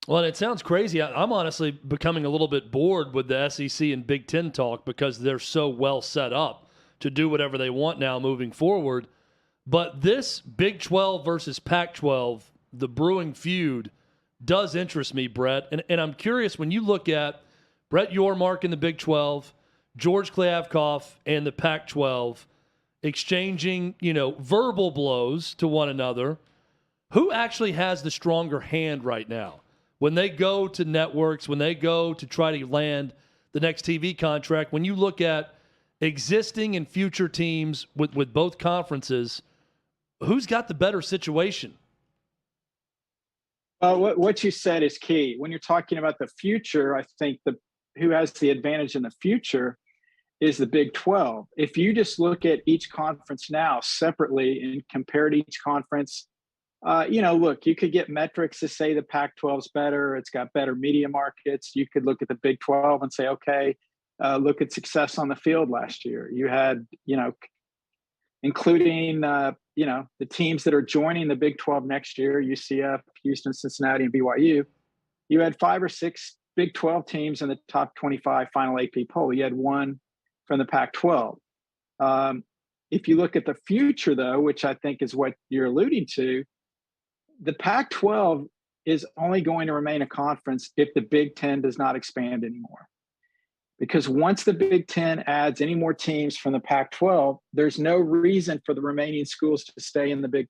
Well, it sounds crazy. I'm honestly becoming a little bit bored with the SEC and Big Ten talk because they're so well set up to do whatever they want now moving forward. But this Big 12 versus Pac 12, the brewing feud, does interest me, Brett. And I'm curious when you look at Brett Yormark in the Big 12, George Kliavkoff and the Pac 12 exchanging, verbal blows to one another. Who actually has the stronger hand right now? When they go to networks, when they go to try to land the next TV contract, when you look at existing and future teams with both conferences, who's got the better situation? What you said is key. When you're talking about the future, I think who has the advantage in the future is the Big 12. If you just look at each conference now separately and compare to each conference, look, you could get metrics to say the Pac-12 is better. It's got better media markets. You could look at the Big 12 and say, okay, look at success on the field last year. You had, including, the teams that are joining the Big 12 next year, UCF, Houston, Cincinnati, and BYU. You had 5 or 6 Big 12 teams in the top 25 final AP poll. You had one from the Pac-12. If you look at the future, though, which I think is what you're alluding to, the Pac-12 is only going to remain a conference if the Big Ten does not expand anymore. Because once the Big Ten adds any more teams from the Pac-12, there's no reason for the remaining schools to stay in the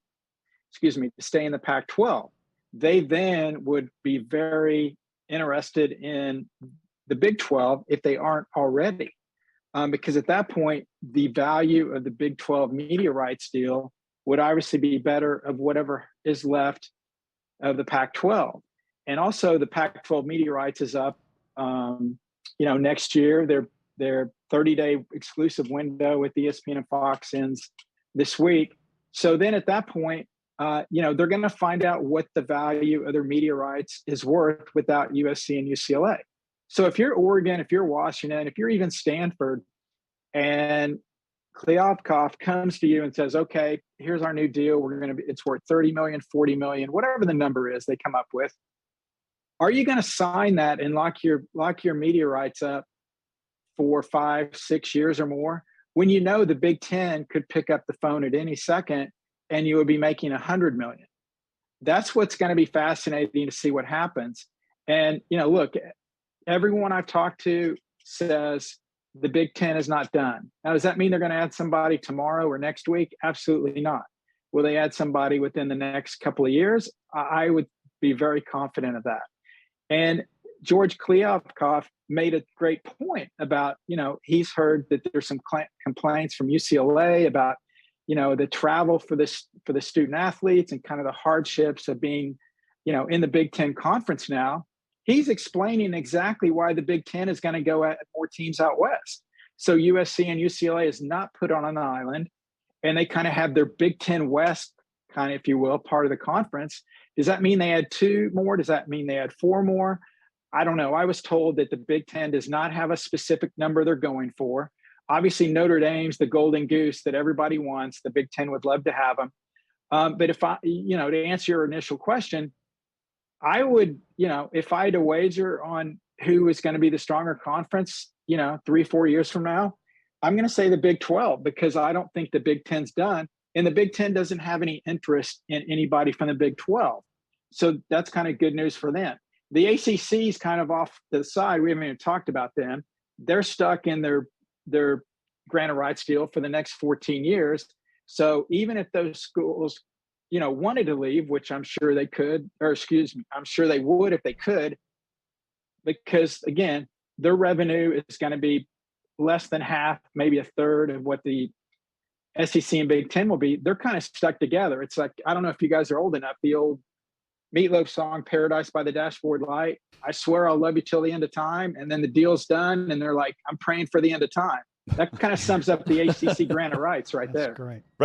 Pac-12. They then would be very interested in the Big 12 if they aren't already. Because at that point, the value of the Big 12 media rights deal would obviously be better of whatever is left of the Pac-12. And also the Pac-12 media rights is up, next year. Their 30-day exclusive window with ESPN and Fox ends this week. So then at that point, they're going to find out what the value of their media rights is worth without USC and UCLA. So if you're Oregon, if you're Washington, if you're even Stanford, and Kliavkoff comes to you and says, okay, here's our new deal. It's worth 30 million, 40 million, whatever the number is they come up with. Are you going to sign that and lock your media rights up for 5, 6 years or more when you know the Big Ten could pick up the phone at any second and you would be making 100 million? That's what's going to be fascinating to see what happens. And, look, everyone I've talked to says the Big Ten is not done. Now, does that mean they're going to add somebody tomorrow or next week? Absolutely not. Will they add somebody within the next couple of years? I would be very confident of that. And George Kliavkoff made a great point about, he's heard that there's some complaints from UCLA about, the travel for the student athletes and kind of the hardships of being, in the Big Ten conference now. He's explaining exactly why the Big Ten is going to go at more teams out west. So USC and UCLA is not put on an island, and they kind of have their Big Ten West, kind of, if you will, part of the conference. Does that mean they add 2 more? Does that mean they add 4 more? I don't know. I was told that the Big Ten does not have a specific number they're going for. Obviously, Notre Dame's the golden goose that everybody wants. The Big Ten would love to have them. But if to answer your initial question, I would, if I had to wager on who is going to be the stronger conference, 3, 4 years from now, I'm going to say the Big 12, because I don't think the Big Ten's done. And the Big Ten doesn't have any interest in anybody from the Big 12. So that's kind of good news for them. The ACC is kind of off to the side. We haven't even talked about them. They're stuck in their granted rights deal for the next 14 years. So even if those schools wanted to leave, which I'm sure they could, I'm sure they would if they could, because again, their revenue is going to be less than half, maybe a third of what the SEC and Big Ten will be. They're kind of stuck together. It's like, I don't know if you guys are old enough, the old Meatloaf song, Paradise by the Dashboard Light. I swear I'll love you till the end of time. And then the deal's done. And they're like, I'm praying for the end of time. That kind of sums up the ACC granted rights right there. Great.